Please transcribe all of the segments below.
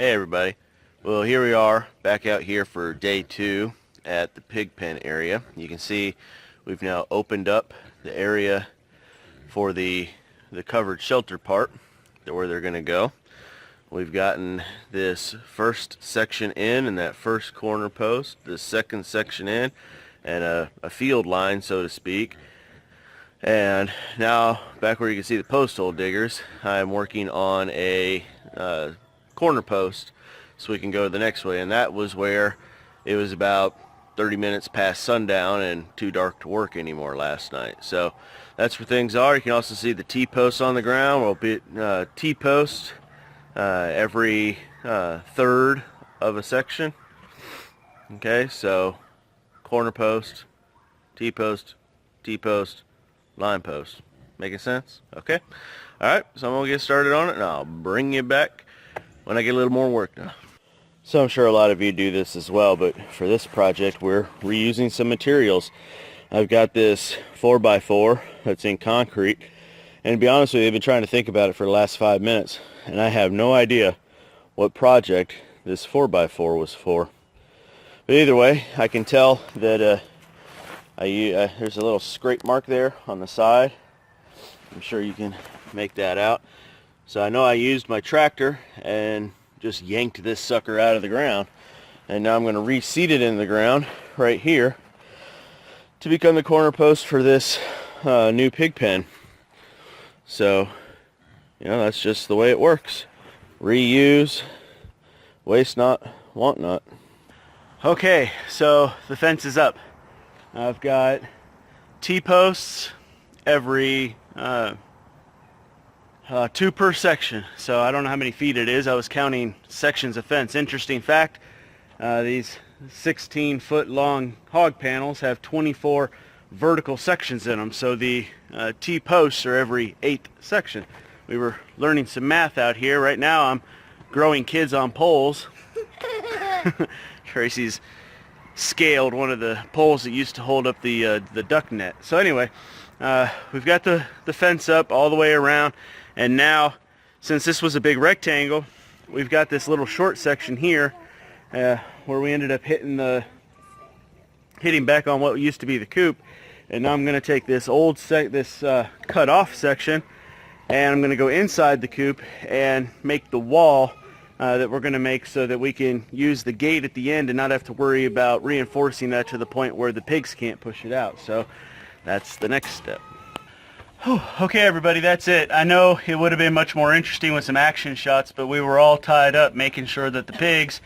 Hey everybody. Well, here we are back out here for day 2 at the pig pen area. You can see we've now opened up the area for the covered shelter part where they're going to go. We've gotten this first section in and that first corner post, the second section in, and a field line, so to speak. And now back where you can see the post hole diggers, I'm working on a corner post so we can go the next way, and that was where it was about 30 minutes past sundown and too dark to work anymore last night. So that's where things are. You can also see the T-posts on the ground. We'll be T-post every third of a section. Okay, so corner post, T-post, T-post, line post. Making sense? Okay. Alright, so I'm going to get started on it and I'll bring you back when I get a little more work done. So I'm sure a lot of you do this as well, but for this project we're reusing some materials. I've got this 4x4 that's in concrete, and to be honest with you, I've been trying to think about it for the last 5 minutes, and I have no idea what project this 4x4 was for. But either way, I can tell that there's a little scrape mark there on the side. I'm sure you can make that out. So I know I used my tractor and just yanked this sucker out of the ground, and now I'm going to reseat it in the ground right here to become the corner post for this new pig pen. So, you know, that's just the way it works. Reuse, waste not, want not. Okay, so the fence is up. I've got T-posts every 2 per section, so I don't know how many feet it is. I was counting sections of fence. Interesting fact, these 16-foot long hog panels have 24 vertical sections in them, so the T-posts are every 8th section. We were learning some math out here. Right now I'm growing kids on poles. Tracy's scaled one of the poles that used to hold up the duck net. So anyway, we've got the fence up all the way around. And now, since this was a big rectangle, we've got this little short section here where we ended up hitting back on what used to be the coop. And now I'm going to take this cut off section, and I'm going to go inside the coop and make the wall that we're going to make so that we can use the gate at the end and not have to worry about reinforcing that to the point where the pigs can't push it out. So that's the next step. Okay everybody, that's it. I know it would have been much more interesting with some action shots, but we were all tied up making sure that the pigs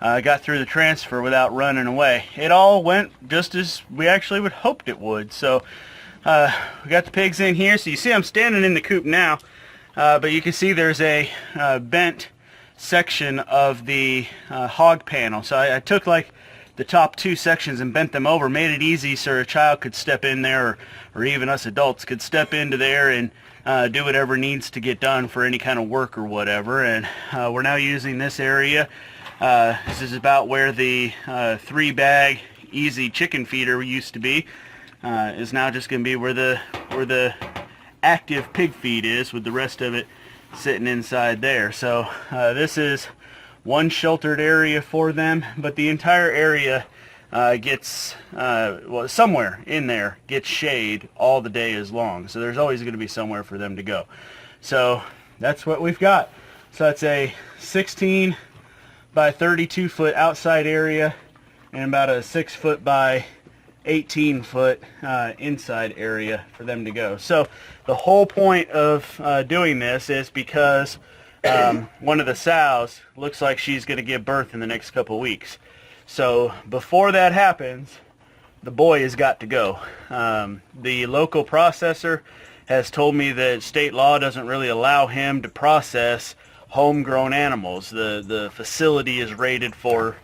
got through the transfer without running away. It all went just as we actually would hoped it would. So we got the pigs in here. So you see I'm standing in the coop now, but you can see there's a bent section of the hog panel. So I took like the top 2 sections and bent them over, made it easy so a child could step in there, or even us adults could step into there and do whatever needs to get done for any kind of work or whatever. And we're now using this area. This is about where the 3-bag easy chicken feeder used to be. Is now just going to be where the active pig feed is, with the rest of it sitting inside there. So this is one sheltered area for them, but the entire area gets, well, somewhere in there gets shade all the day as long. So there's always going to be somewhere for them to go. So that's what we've got. So it's a 16 by 32 foot outside area and about a 6 foot by 18 foot inside area for them to go. So the whole point of doing this is because one of the sows looks like she's going to give birth in the next couple weeks. So before that happens, the boy has got to go. The local processor has told me that state law doesn't really allow him to process homegrown animals. The facility is rated for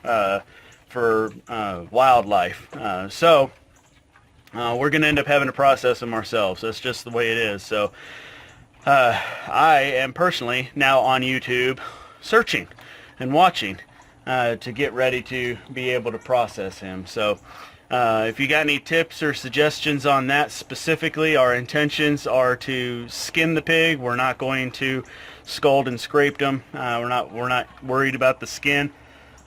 wildlife. So we're going to end up having to process them ourselves. That's just the way it is. So I am personally now on YouTube searching and watching to get ready to be able to process him. So If you got any tips or suggestions on that specifically, our intentions are to skin the pig. We're not going to scald and scrape them. We're not worried about the skin.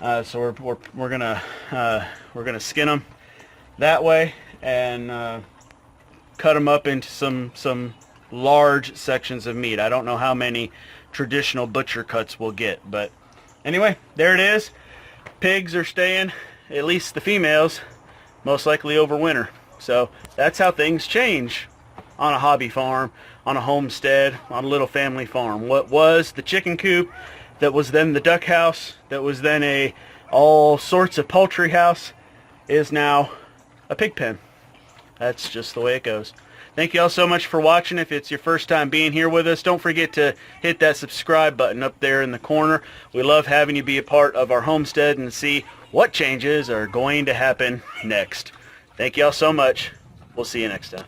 So we're gonna skin them that way and cut them up into some large sections of meat. I don't know how many traditional butcher cuts we'll get, but anyway, there it is. Pigs are staying, at least the females, most likely over winter. So that's how things change on a hobby farm, on a homestead, on a little family farm. What was the chicken coop, that was then the duck house, that was then all sorts of poultry house, is now a pig pen. That's just the way it goes. Thank you all so much for watching. If it's your first time being here with us, don't forget to hit that subscribe button up there in the corner. We love having you be a part of our homestead and see what changes are going to happen next. Thank you all so much. We'll see you next time.